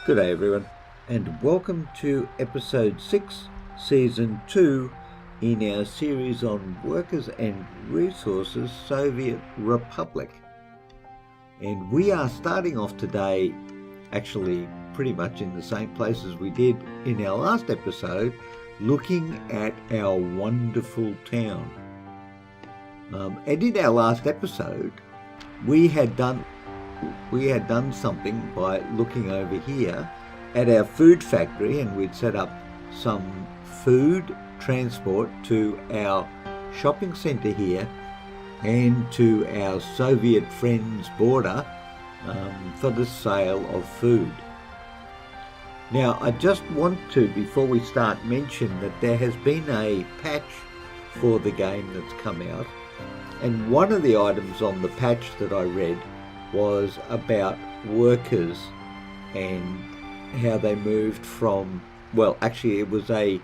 Good day everyone, and welcome to episode 6, season 2 in our series on Workers and Resources Soviet Republic. And we are starting off today actually pretty much in the same place as we did in our last episode, looking at our wonderful town. And in our last episode, we had done something by looking over here at our food factory, and we'd set up some food transport to our shopping centre here and to our Soviet friends border for the sale of food. Now, I just want to, before we start, mention that there has been a patch for the game that's come out, and one of the items on the patch that I read was about workers and how they moved from, well, actually it was a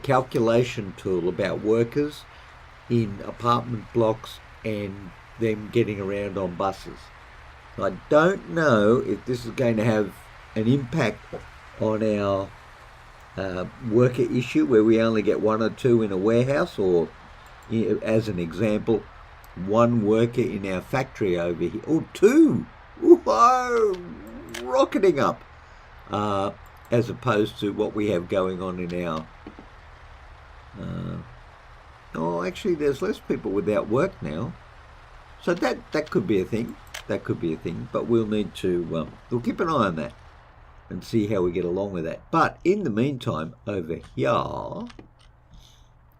calculation tool about workers in apartment blocks and them getting around on buses. I don't know if this is going to have an impact on our worker issue where we only get one or two in a warehouse, or as an example, one worker in our factory over here, or two, whoa, rocketing up, as opposed to what we have going on in our, actually there's less people without work now, so that could be a thing, but we'll need to, we'll keep an eye on that and see how we get along with that. But in the meantime, over here,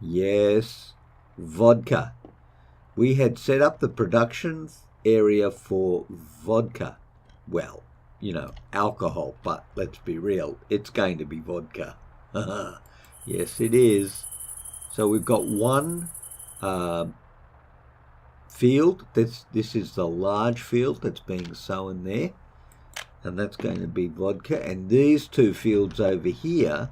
yes, vodka. We had set up the production area for vodka. Well, alcohol, but let's be real, it's going to be vodka. Yes, it is. So we've got one field. This is the large field that's being sown there, and that's going to be vodka. And these two fields over here,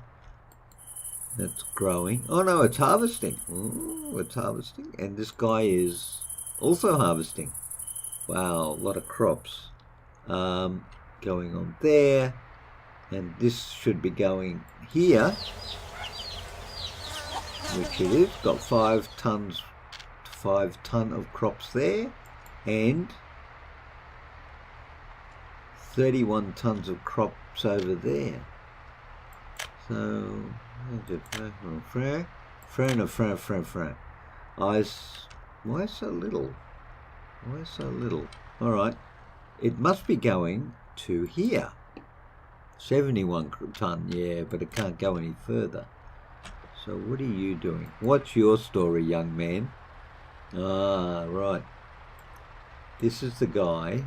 that's growing. Oh no, it's harvesting. Oh, it's harvesting. And this guy is also harvesting. Wow, a lot of crops going on there. And this should be going here, which it is. Got 5 ton of crops there, and 31 tons of crops over there. So why so little? All right, it must be going to here. 71 ton, yeah, but it can't go any further. So what are you doing? What's your story, young man? Ah, right. This is the guy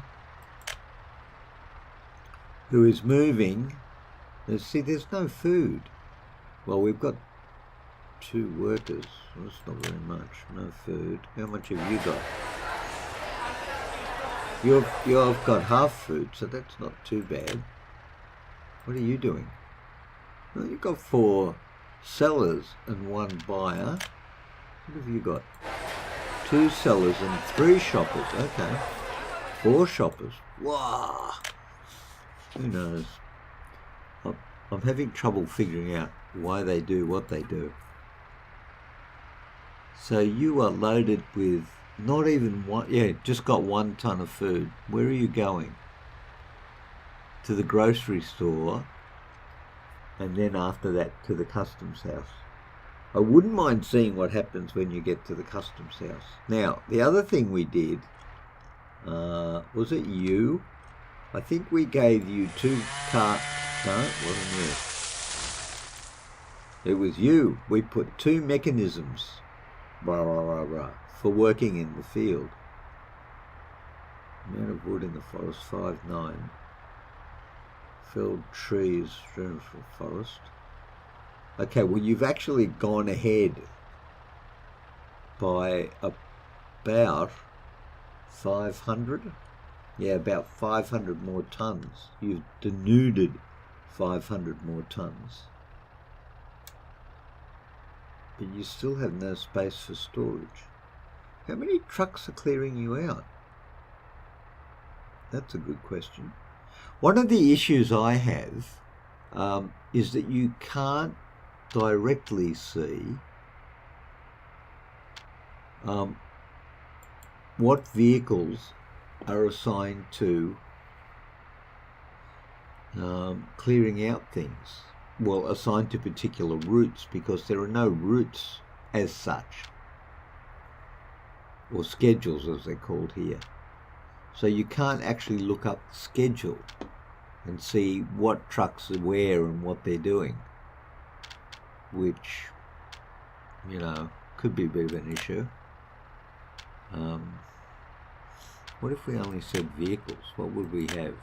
who is moving. See, there's no food. Well, we've got 2 workers. That's not very much. No food. How much have you got? You've got half food, so that's not too bad. What are you doing? Well, you've got 4 sellers and 1 buyer. What have you got? 2 sellers and 3 shoppers. Okay. 4 shoppers. Wow. Who knows? I'm having trouble figuring out why they do what they do. So you are loaded with not even one, just got 1 ton of food. Where are you going? To the grocery store, and then after that to the customs house. I wouldn't mind seeing what happens when you get to the customs house. Now, the other thing we did, was it you? I think we gave you 2 carts. No, it wasn't you. It was you. We put 2 mechanisms for working in the field. Amount of wood in the forest, 5.9. Felled trees strewn for forest. Okay, well, you've actually gone ahead by about 500. Yeah, about 500 more tons. You've denuded 500 more tons. But you still have no space for storage. How many trucks are clearing you out? That's a good question. One of the issues I have is that you can't directly see what vehicles are assigned to clearing out things. Well, assigned to particular routes, because there are no routes as such, or schedules as they're called here. So you can't actually look up the schedule and see what trucks are where and what they're doing, which, you know, could be a bit of an issue. What if we only said vehicles? What would we have?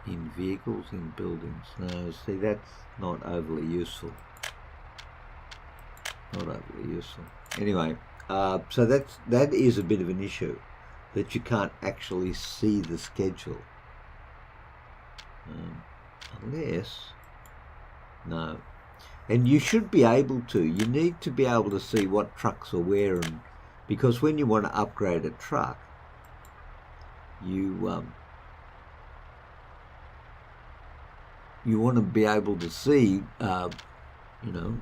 In vehicles, in buildings? No, see, that's not overly useful. Not overly useful. Anyway, so that is a bit of an issue, that you can't actually see the schedule. Unless, no. And you should be able to. You need to be able to see what trucks are where, and because when you want to upgrade a truck, you want to be able to see, you know,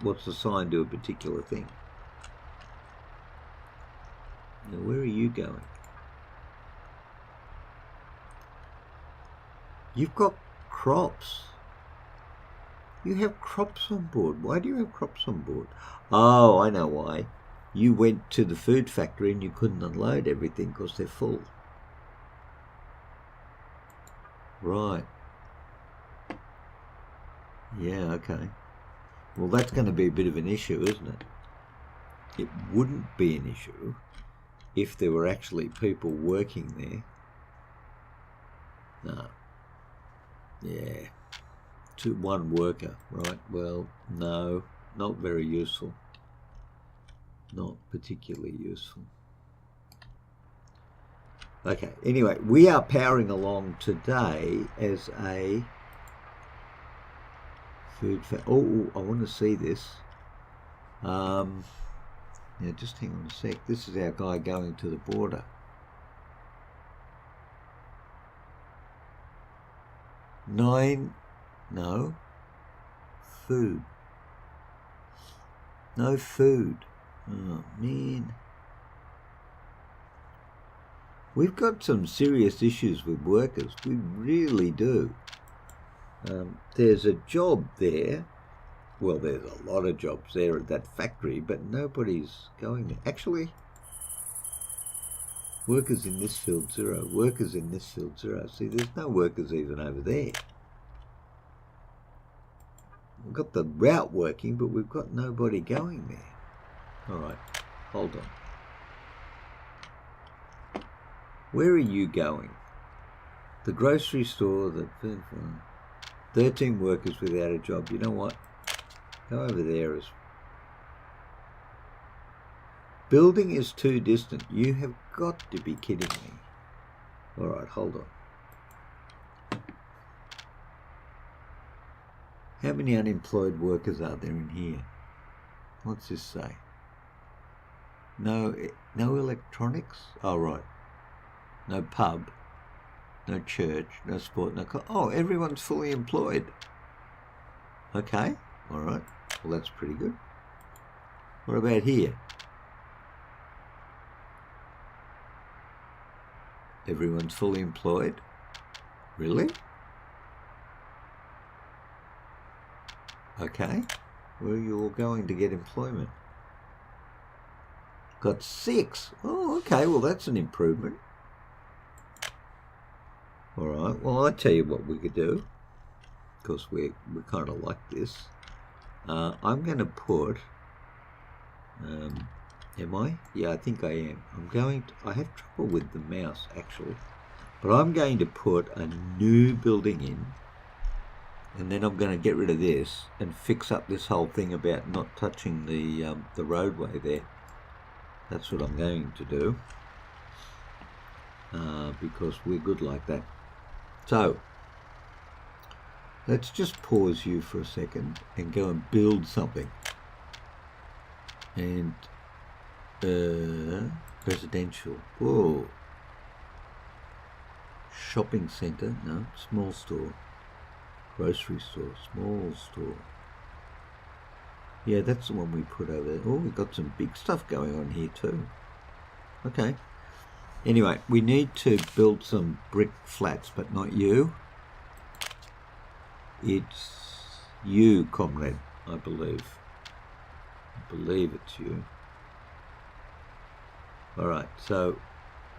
what's assigned to a particular thing. Now, where are you going? You've got crops. You have crops on board. Why do you have crops on board? Oh, I know why. You went to the food factory and you couldn't unload everything because they're full. Right. Yeah, okay. Well, that's going to be a bit of an issue, isn't it? It wouldn't be an issue if there were actually people working there. No. Yeah. To one worker, right? Well, no, not very useful. Not particularly useful. Okay, anyway, we are powering along today as a food oh, I want to see this. Now, just hang on a sec. This is our guy going to the border. No food. No food. Oh, man. We've got some serious issues with workers. We really do. There's a job there. Well, there's a lot of jobs there at that factory, but nobody's going there. Actually, workers in this field, 0. Workers in this field, 0. See, there's no workers even over there. We've got the route working, but we've got nobody going there. All right, hold on. Where are you going? The grocery store, the 13 workers without a job. You know what? Go over there. Building is too distant. You have got to be kidding me. All right, hold on. How many unemployed workers are there in here? What's this say? No electronics? Oh, right. No pub, no church, no sport, no... Oh, everyone's fully employed. Okay, all right. Well, that's pretty good. What about here? Everyone's fully employed? Really? Okay. Where are you all going to get employment? Got 6. Oh, okay. Well, that's an improvement. All right. Well, I'll tell you what we could do, because we're kind of like this. I'm going to put... am I? Yeah, I think I am. I have trouble with the mouse, actually. But I'm going to put a new building in, and then I'm going to get rid of this and fix up this whole thing about not touching the roadway there. That's what I'm going to do, because we're good like that. So, let's just pause you for a second and go and build something. And residential. Whoa. shopping centre. No, small store. Grocery store, small store. Yeah, that's the one we put over there. Oh, we've got some big stuff going on here too. Okay. Anyway, we need to build some brick flats, but not you. It's you, comrade, I believe. I believe it's you. All right, so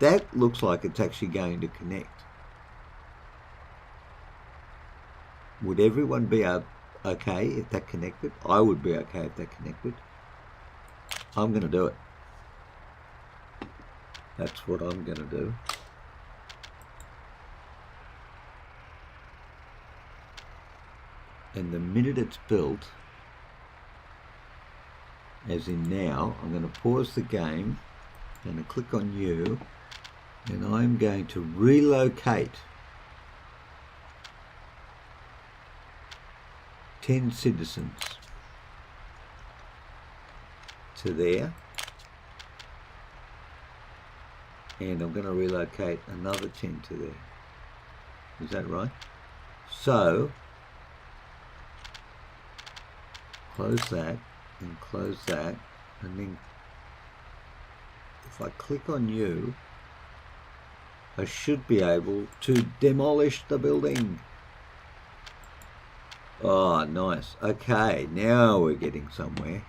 that looks like it's actually going to connect. Would everyone be okay if that connected? I would be okay if that connected. I'm going to do it. That's what I'm going to do. And the minute it's built, as in now, I'm going to pause the game, I'm going to click on you, and I'm going to relocate 10 citizens to there, and I'm going to relocate another 10 to there. Is that right? So close that and close that, and then if I click on you, I should be able to demolish the building. Oh, nice. Okay, now we're getting somewhere.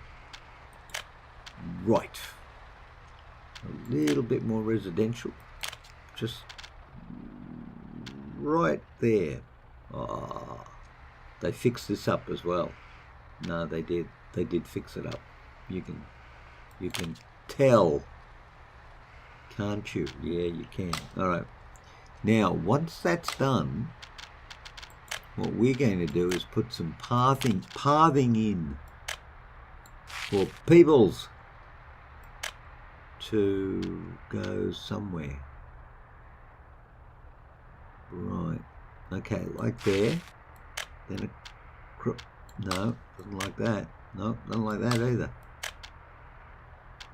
Right. A little bit more residential. Just right there. Oh, they fixed this up as well. No, they did. They did fix it up. You can tell, can't you? Yeah, you can. All right. Now, once that's done, what we're going to do is put some pathing in for peoples to go somewhere. Right. Okay, like there. Then no, doesn't like that. No, doesn't like that either.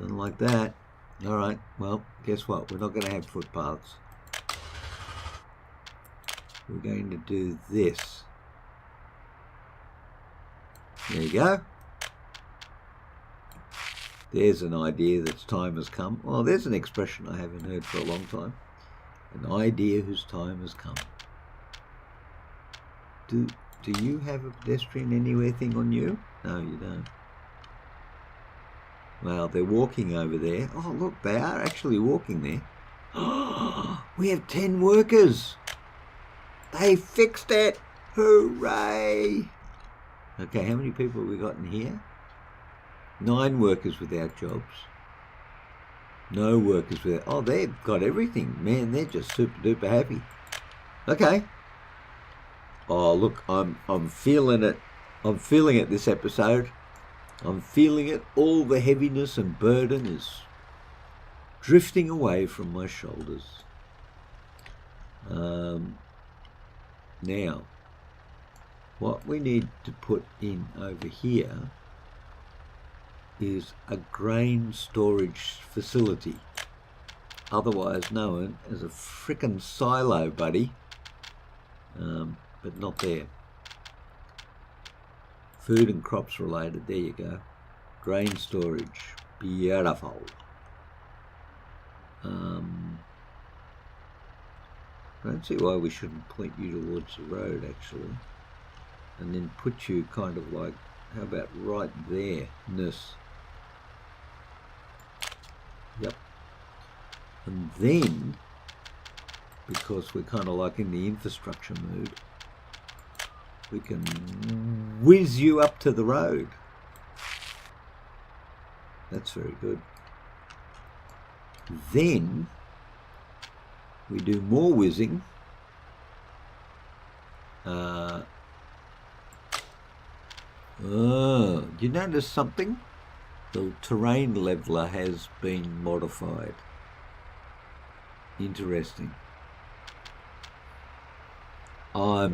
Doesn't like that. All right. Well, guess what? We're not going to have footpaths. We're going to do this. There you go. There's an idea that's time has come. Well, there's an expression I haven't heard for a long time. An idea whose time has come. Do you have a pedestrian anywhere thing on you? No, you don't. Well, they're walking over there. Oh, look, they are actually walking there. Oh, we have 10 workers. They fixed it. Hooray. Okay, how many people have we got in here? 9 workers without jobs. No workers without... Oh, they've got everything. Man, they're just super duper happy. Okay. Oh, look, I'm feeling it. I'm feeling it this episode. I'm feeling it. All the heaviness and burden is drifting away from my shoulders. Now, what we need to put in over here is a grain storage facility, otherwise known as a frickin' silo, buddy, but not there. Food and crops related, there you go. Grain storage, beautiful. I don't see why we shouldn't point you towards the road, actually, and then put you kind of like, how about right there, this. Yep. And then, because we're kind of like in the infrastructure mood, we can whiz you up to the road. That's very good. Then we do more whizzing. Do you notice something? The terrain leveler has been modified. Interesting. No,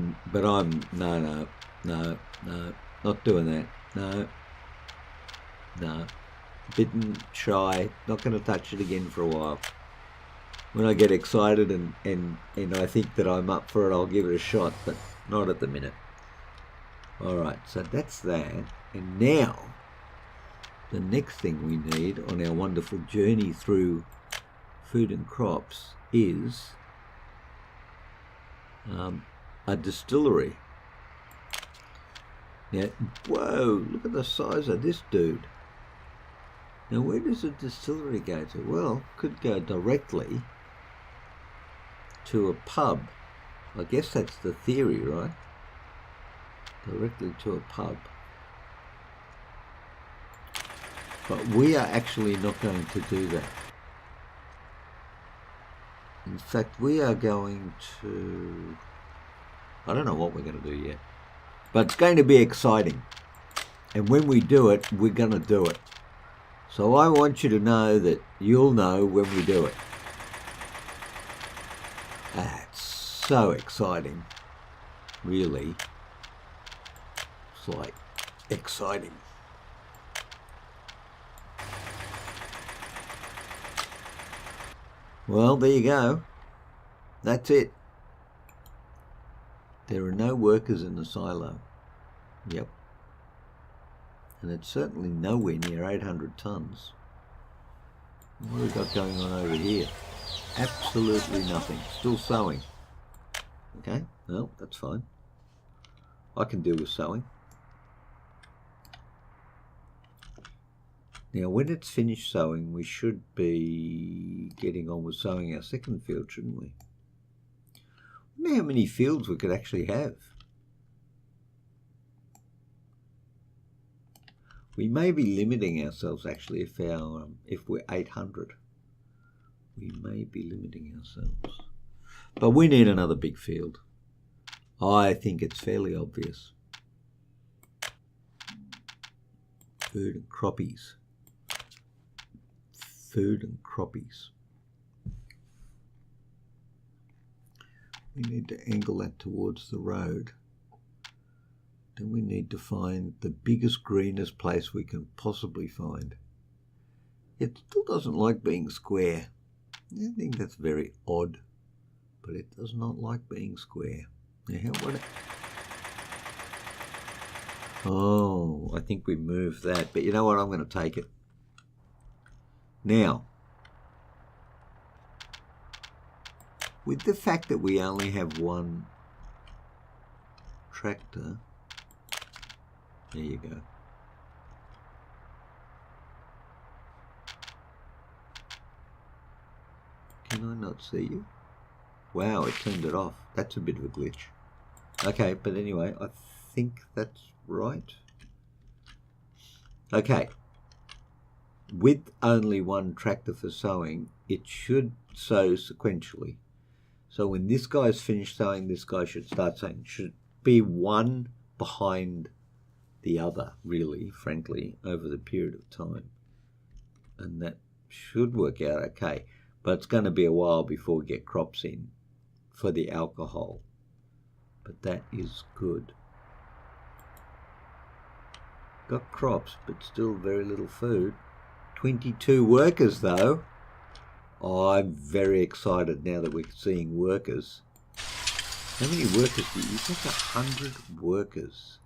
not doing that. No. Bitten, shy, not going to touch it again for a while. When I get excited and I think that I'm up for it, I'll give it a shot, but not at the minute. Alright, so that's that. And now, the next thing we need on our wonderful journey through food and crops is a distillery. Now, whoa, look at the size of this dude. Now, where does a distillery go to? Well, could go directly to a pub. I guess that's the theory, right? Directly to a pub. But we are actually not going to do that. In fact, we are going to... I don't know what we're going to do yet. But it's going to be exciting. And when we do it, we're going to do it. So I want you to know that you'll know when we do it. It's so exciting. Really. It's like exciting. Well, there you go. That's it. There are no workers in the silo. Yep. And it's certainly nowhere near 800 tons. What have we got going on over here? Absolutely nothing. Still sowing. Okay, well, that's fine. I can deal with sowing. Now, when it's finished sowing, we should be getting on with sowing our second field, shouldn't we? I wonder how many fields we could actually have. We may be limiting ourselves actually if we're 800. We may be limiting ourselves. But we need another big field. I think it's fairly obvious. Food and croppies. Food and croppies. We need to angle that towards the road. Then we need to find the biggest, greenest place we can possibly find. It still doesn't like being square. I think that's very odd, but it does not like being square. Now, oh, I think we moved that, but you know what? I'm going to take it. Now, with the fact that we only have one tractor, there you go. Can I not see you? Wow, it turned it off. That's a bit of a glitch. Okay, but anyway, I think that's right. Okay. With only one tractor for sowing, it should sow sequentially. So when this guy's finished sowing, this guy should start sowing. It should be one behind the other, really, frankly, over the period of time. And that should work out okay. But it's going to be a while before we get crops in for the alcohol. But that is good. Got crops, but still very little food. 22 workers, though. Oh, I'm very excited now that we're seeing workers. How many workers do you think? 100 workers.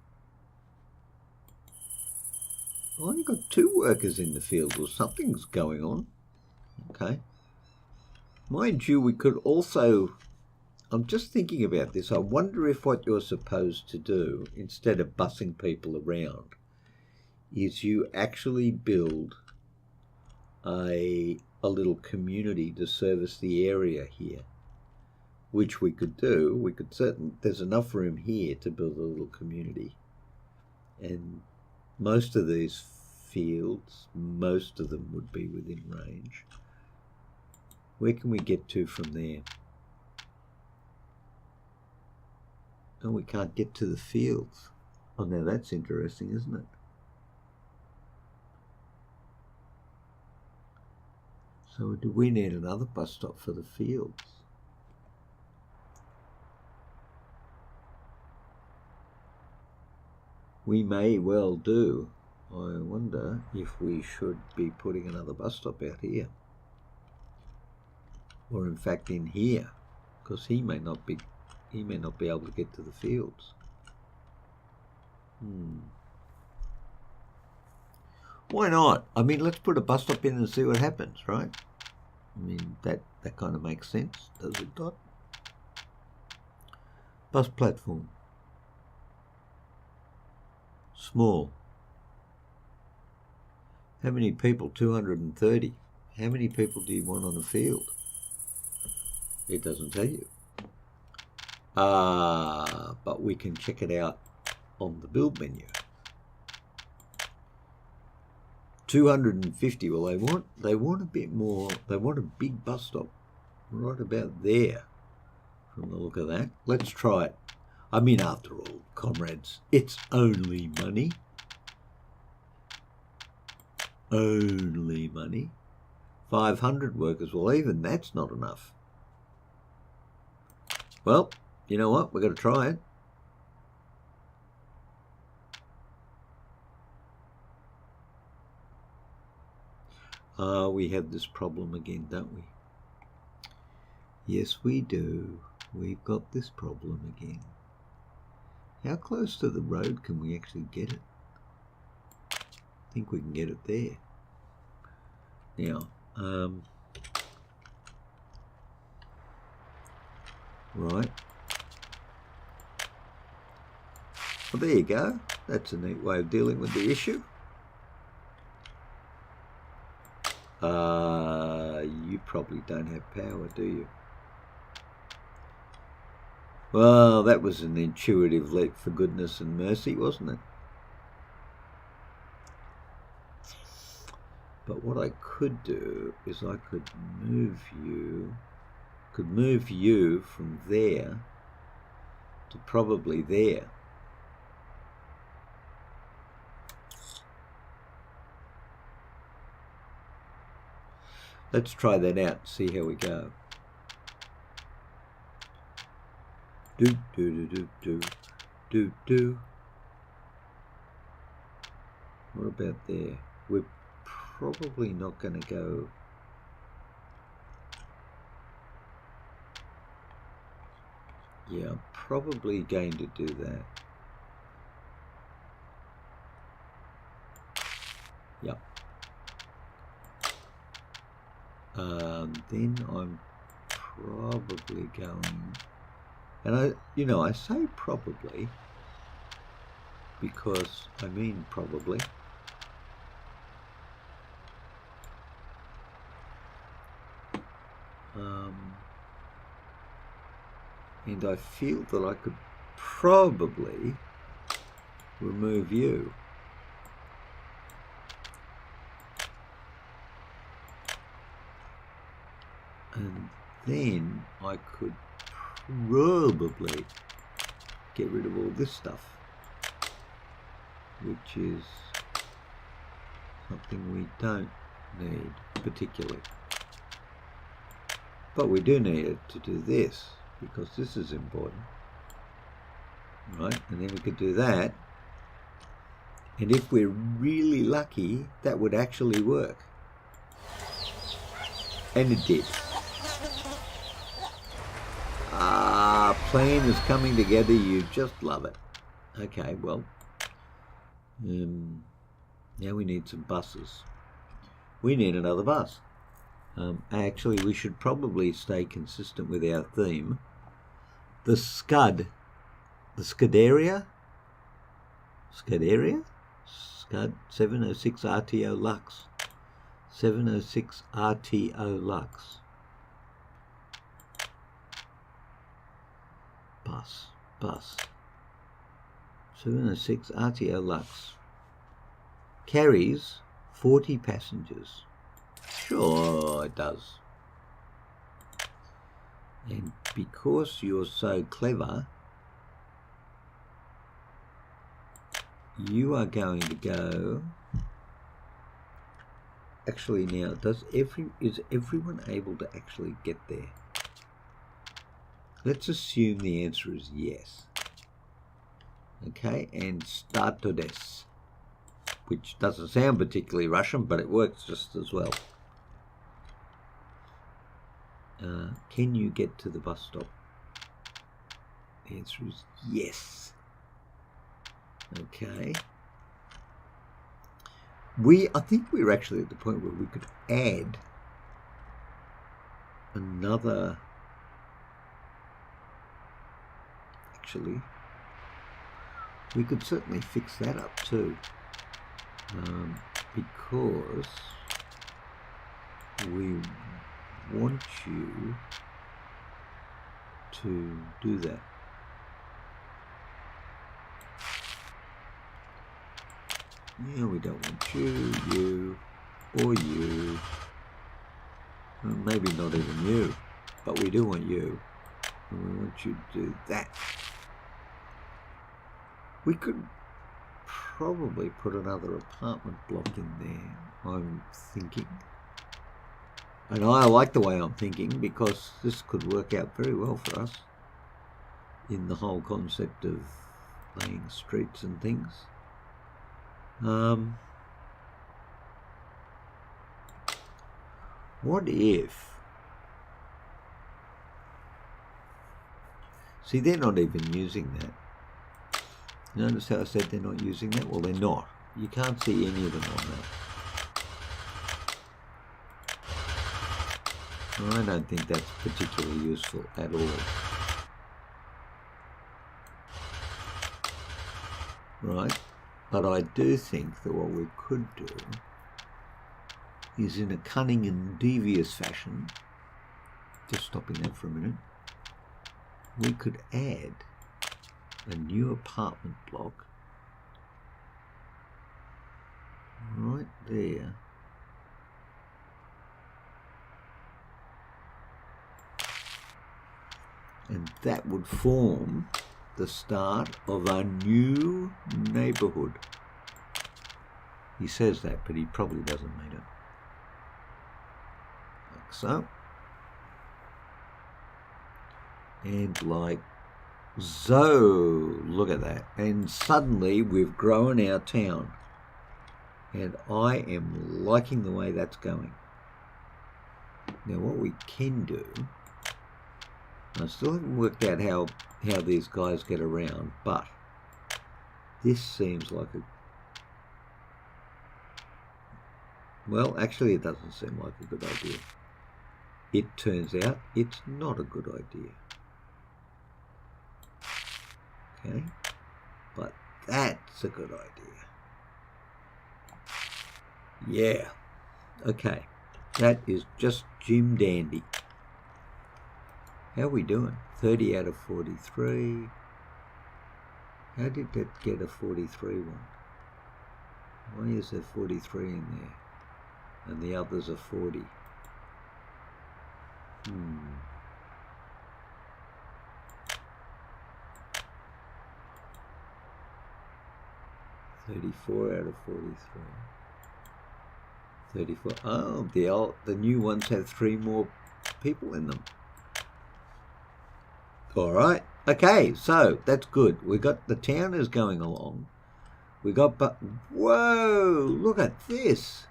I only got 2 workers in the field, or something's going on. Okay. Mind you, we could also... I'm just thinking about this. I wonder if what you're supposed to do, instead of bussing people around, is you actually build a little community to service the area here, which we could do. We could there's enough room here to build a little community. And most of these fields, most of them would be within range. Where can we get to from there? Oh, we can't get to the fields. Oh, now that's interesting, isn't it? So do we need another bus stop for the fields? We may well do. I wonder if we should be putting another bus stop out here. or in fact in here, because he may not be able to get to the fields. Why not? I mean, let's put a bus stop in and see what happens, right? I mean, that kind of makes sense, does it not? Bus platform. Small. How many people? 230. How many people do you want on the field? It doesn't tell you. But we can check it out on the build menu. 250. Well, they want a bit more. They want a big bus stop right about there from the look of that. Let's try it. I mean, after all, comrades, it's only money. Only money. 500 workers. Well, even that's not enough. Well, you know what? We've got to try it. We have this problem again, don't we? Yes, we do. We've got this problem again. How close to the road can we actually get it? I think we can get it there. Now, right. Well, there you go. That's a neat way of dealing with the issue. You probably don't have power, do you? Well, that was an intuitive leap for goodness and mercy, wasn't it? But what I could do is I could move you from there to probably there. Let's try that out and see how we go. Do do do do do do do. What about there? We're probably not going to go. Yeah, I'm probably going to do that. Yep. Then I'm probably going, and I say probably because I mean probably. And I feel that I could probably remove you. And then I could probably get rid of all this stuff, which is something we don't need particularly. But we do need it to do this, because this is important. Right, and then we could do that. And if we're really lucky, that would actually work. And it did. Plan is coming together, you just love it. Okay, well, now we need some buses. We need another bus. Actually, we should probably stay consistent with our theme. The Scud area, Scud 706 RTO Lux, 706 RTO Lux. Bus 706 RTO Lux carries 40 passengers. Sure it does. And because you're so clever, you are going to go. Actually, now, is everyone able to actually get there? Let's assume the answer is yes. Okay, and starto des, which doesn't sound particularly Russian, but it works just as well. Can you get to the bus stop? The answer is yes. Okay. I think we're actually at the point where we could add another. Actually, we could certainly fix that up too, because we want you to do that. Yeah, we don't want you, or you. Well, maybe not even you, but we do want you. And we want you to do that. We could probably put another apartment block in there, I'm thinking. And I like the way I'm thinking, because this could work out very well for us in the whole concept of laying streets and things. What if... See, they're not even using that. Notice how I said they're not using that? Well, they're not. You can't see any of them on that. I don't think that's particularly useful at all. Right? But I do think that what we could do is, in a cunning and devious fashion, just stopping that for a minute, we could add a new apartment block right there. And that would form the start of a new neighbourhood. He says that, but he probably doesn't mean it. Like so. And like so. Look at that. And suddenly we've grown our town. And I am liking the way that's going. Now what we can do, I still haven't worked out how these guys get around, but this seems like a... Well, actually it doesn't seem like a good idea. It turns out it's not a good idea. Okay? But that's a good idea. Yeah. Okay. That is just Jim Dandy. How are we doing? 30 out of 43. How did that get a 43 one? Why is there 43 in there? And the others are 40. 34 out of 43. 34. Oh, the new ones have 3 more people in them. All right. Okay, so that's good. We got the town is going along. We got, but whoa! Look at this.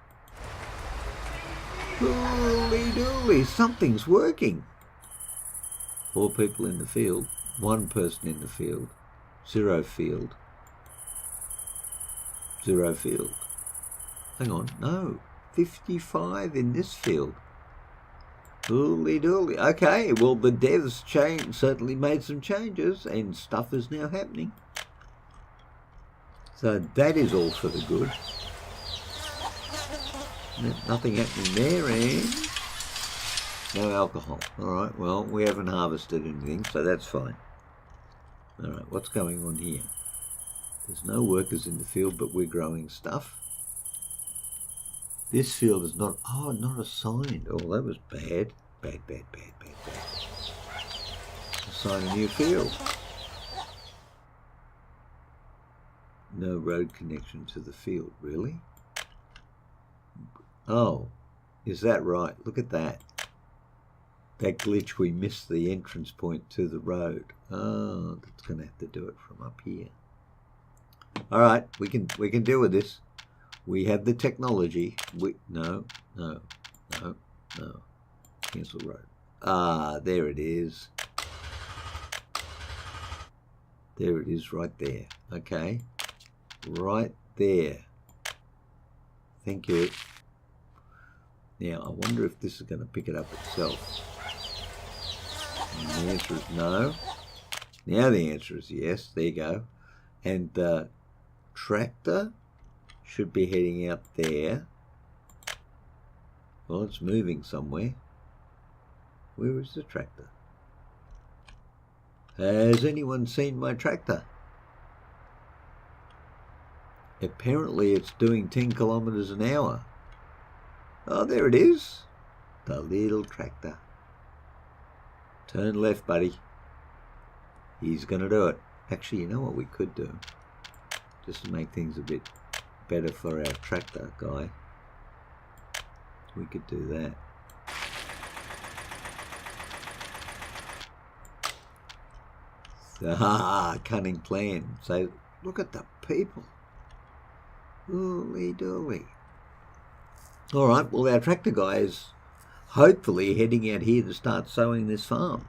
Holy dooly! Something's working. 4 people in the field. 1 person in the field. 0 field. 0 field. Hang on, no. 55 in this field. Holy dooly. Okay, well the devs certainly made some changes and stuff is now happening. So that is all for the good. Nothing happening there, and no alcohol. Alright, well we haven't harvested anything, so that's fine. Alright, what's going on here? There's no workers in the field, but we're growing stuff. This field is not assigned. Oh, that was bad. Bad. Assign a new field. No road connection to the field, really? Oh, is that right? Look at that. That glitch, we missed the entrance point to the road. Oh, that's going to have to do it from up here. All right, we can deal with this. We have the technology. No. Cancel road. There it is. There it is right there. Okay. Right there. Thank you. Now, I wonder if this is going to pick it up itself. And the answer is no. Now the answer is yes. There you go. And the tractor should be heading out there. Well, it's moving somewhere. Where is the tractor? Has anyone seen my tractor? Apparently it's doing 10 kilometers an hour. Oh, there it is. The little tractor. Turn left, buddy. He's going to do it. Actually, you know what we could do? Just to make things a bit better for our tractor guy. We could do that. Cunning plan. So, look at the people. Holy dooly. All right, well, our tractor guy is hopefully heading out here to start sowing this farm.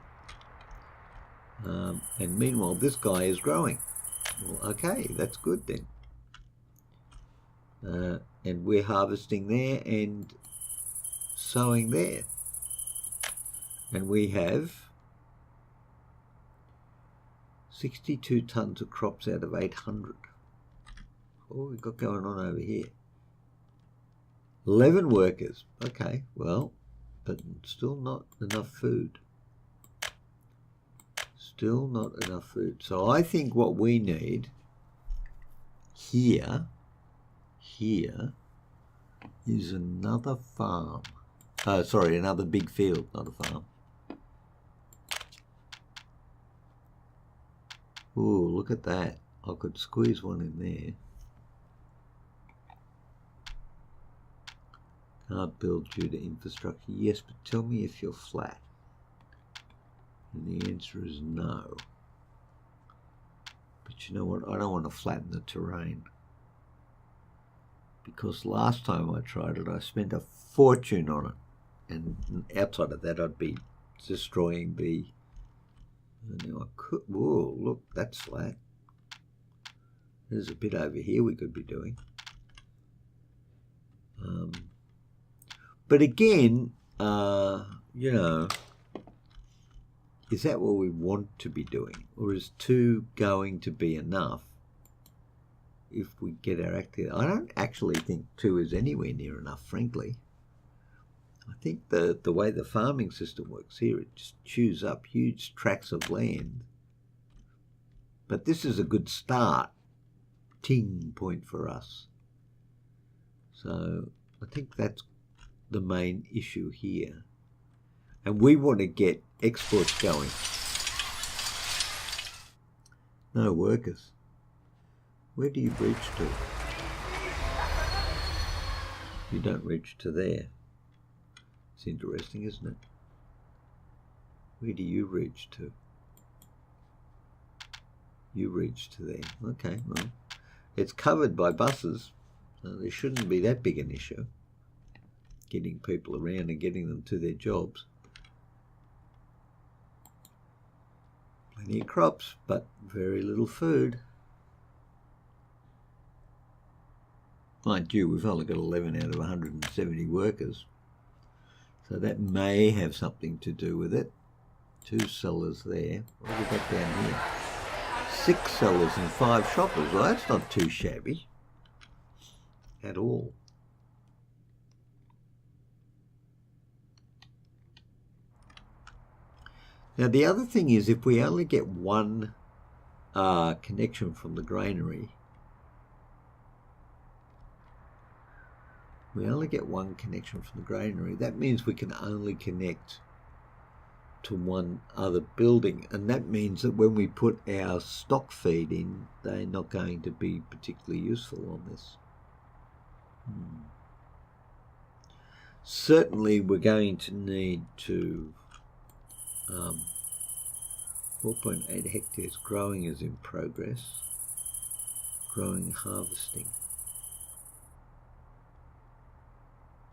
And meanwhile, this guy is growing. Well, okay, that's good then. And we're harvesting there and sowing there. And we have 62 tons of crops out of 800. What we've got going on over here? 11 workers. Okay, well, but still not enough food. Still not enough food. So I think what we need here is another farm. Sorry, another big field, not a farm. Ooh, look at that. I could squeeze one in there. Can't build due to infrastructure. Yes, but tell me if you're flat. And the answer is no. But you know what? I don't want to flatten the terrain. Because last time I tried it, I spent a fortune on it. And outside of that, I'd be destroying the... Now I could... Whoa, look, that's flat. There's a bit over here we could be doing. But again, you know, is that what we want to be doing? Or is 2 going to be enough if we get our act together? I don't actually think 2 is anywhere near enough, frankly. I think the way the farming system works here, it just chews up huge tracts of land. But this is a good starting point for us. So I think that's the main issue here. And we want to get exports going. No workers. Where do you reach to? You don't reach to there. It's interesting, isn't it? Where do you reach to? You reach to there. Okay, well, it's covered by buses. So there shouldn't be that big an issue. Getting people around and getting them to their jobs. Plenty of crops, but very little food. Mind you, we've only got 11 out of 170 workers. So that may have something to do with it. 2 sellers there. What have we got down here? 6 sellers and 5 shoppers. Well, that's not too shabby at all. Now, the other thing is, if we only get one connection from the granary, that means we can only connect to one other building. And that means that when we put our stock feed in, they're not going to be particularly useful on this. Certainly, we're going to need to 4.8 hectares growing is in progress. Growing, harvesting.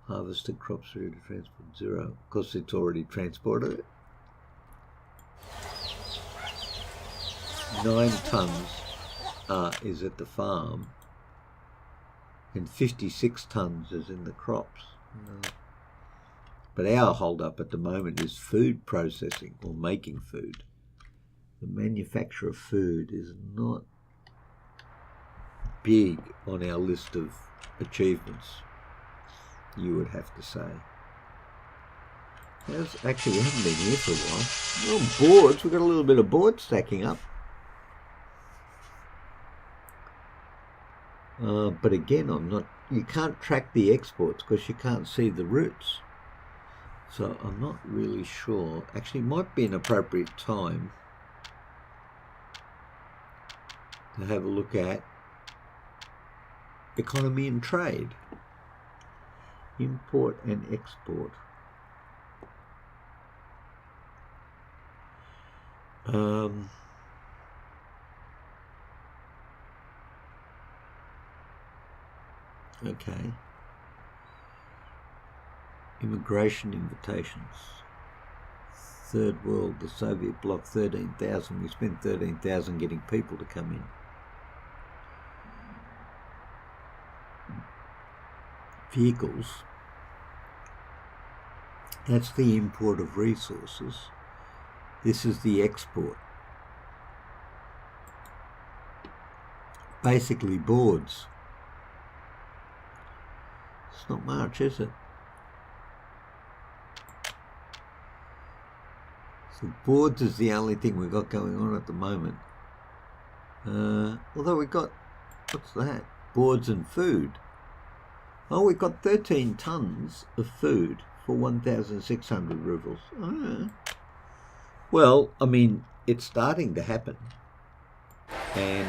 Harvested crops ready to transport 0. Of course, it's already transported it. 9 tonnes is at the farm, and 56 tonnes is in the crops. But our hold-up at the moment is food processing, or making food. The manufacture of food is not big on our list of achievements, you would have to say. Actually, we haven't been here for a while. Well, boards, we've got a little bit of board stacking up. But again, you can't track the exports because you can't see the routes. So I'm not really sure. Actually, it might be an appropriate time to have a look at economy and trade. Import and export. Okay. Immigration invitations. Third world, the Soviet bloc, 13,000. We spent 13,000 getting people to come in. Vehicles. That's the import of resources. This is the export. Basically boards. It's not much, is it? So boards is the only thing we've got going on at the moment. Although we've got, what's that? Boards and food. Oh, we've got 13 tonnes of food for 1,600 rubles. Well, I mean, it's starting to happen. And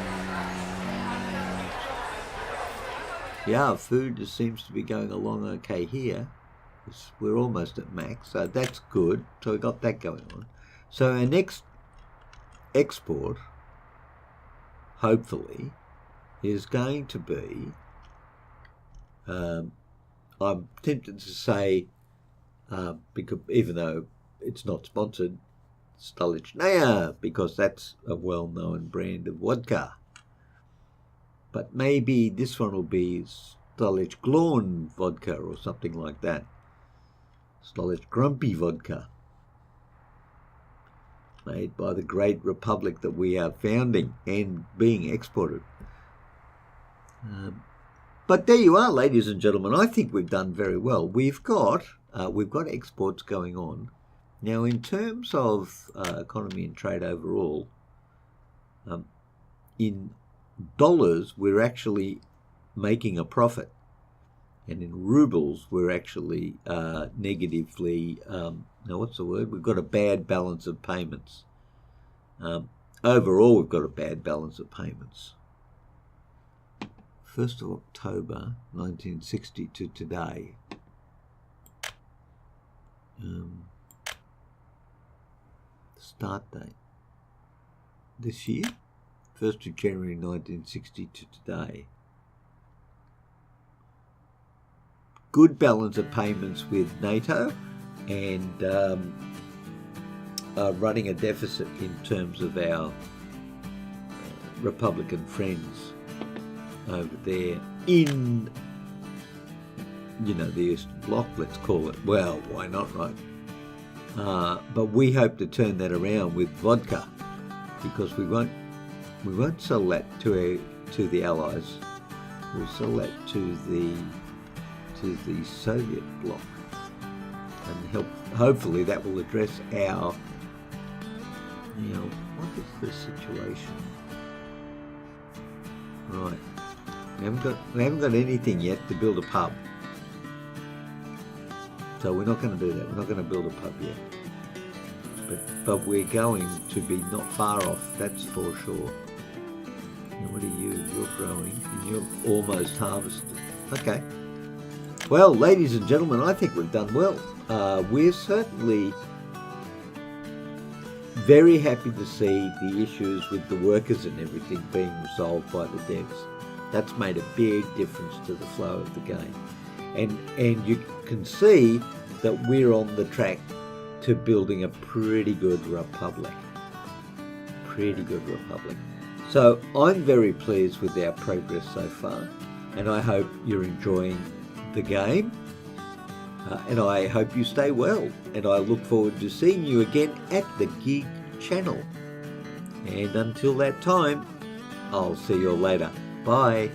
yeah, food just seems to be going along okay here. We're almost at max, so that's good. So we've got that going on. So our next export, hopefully, is going to be, I'm tempted to say, because even though it's not sponsored, Stolichnaya, because that's a well-known brand of vodka. But maybe this one will be Stolichlorn vodka or something like that. Stolich Grumpy vodka, made by the great republic that we are founding and being exported. But there you are, ladies and gentlemen. I think we've done very well. We've got exports going on. Now, in terms of economy and trade overall, in dollars, we're actually making a profit. And in rubles, we're actually negatively, now what's the word? We've got a bad balance of payments. Overall, we've got a bad balance of payments. 1st of October 1960 to today. Start date. This year, 1st of January 1960 to today. Good balance of payments with NATO and running a deficit in terms of our Republican friends over there in, the Eastern Bloc, let's call it. Well, why not, right? But we hope to turn that around with vodka, because we won't sell that to the Allies. We'll sell that to the Soviet bloc, and hopefully that will address our, what is the situation? Right, we haven't got anything yet to build a pub, so we're not going to do that. We're not going to build a pub yet, but we're going to be not far off. That's for sure. Now, what are you? You're growing, and you're almost harvested. Okay. Well, ladies and gentlemen, I think we've done well. We're certainly very happy to see the issues with the workers and everything being resolved by the devs. That's made a big difference to the flow of the game. And you can see that we're on the track to building a pretty good republic. So I'm very pleased with our progress so far, and I hope you're enjoying the game, and I hope you stay well, and I look forward to seeing you again at the Gig channel. And until that time, I'll see you all later. Bye.